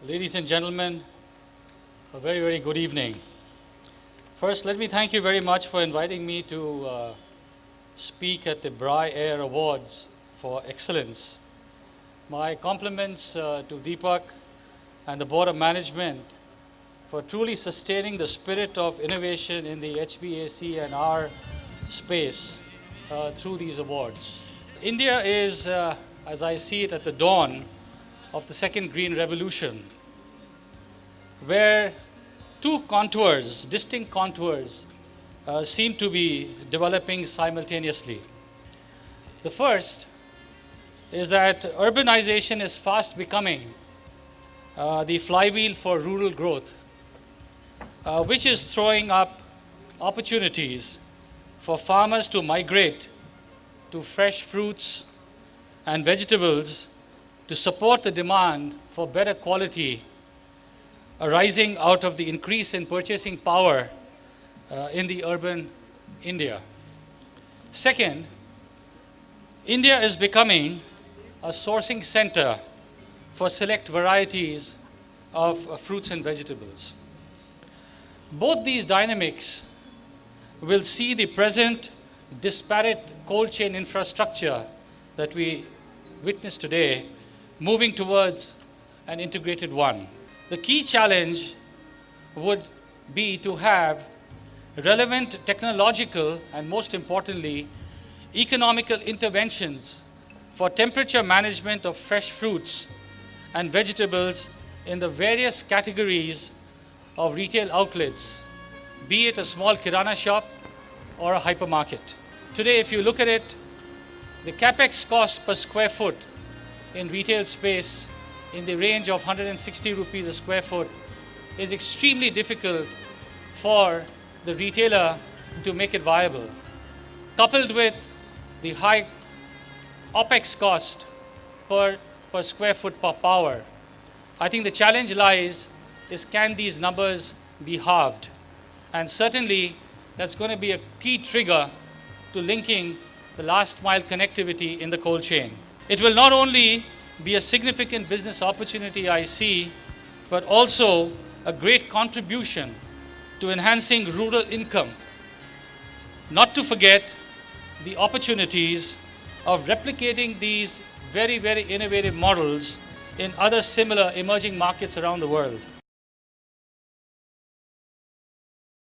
Ladies and gentlemen, a very, very good evening. First, let me thank you very much for inviting me to speak at the Bri Air Awards for Excellence. My compliments to Deepak and the Board of Management for truly sustaining the spirit of innovation in the HVAC and R space through these awards. India is, as I see it, at the dawn of the second green revolution, where two contours, distinct contours, seem to be developing simultaneously. The first is that urbanization is fast becoming the flywheel for rural growth, which is throwing up opportunities for farmers to migrate to fresh fruits and vegetables to support the demand for better quality arising out of the increase in purchasing power in the urban India. Second, India is becoming a sourcing center for select varieties of fruits and vegetables. Both these dynamics will see the present disparate cold chain infrastructure that we witness today moving towards an integrated one. The key challenge would be to have relevant technological and, most importantly, economical interventions for temperature management of fresh fruits and vegetables in the various categories of retail outlets, be it a small kirana shop or a hypermarket. Today, if you look at it, the capex cost per square foot in retail space in the range of 160 rupees a square foot is extremely difficult for the retailer to make it viable. Coupled with the high OPEX cost per square foot per power, I think the challenge lies is, can these numbers be halved? And certainly that's going to be a key trigger to linking the last mile connectivity in the cold chain. It will not only be a significant business opportunity I see, but also a great contribution to enhancing rural income. Not to forget the opportunities of replicating these very, very innovative models in other similar emerging markets around the world.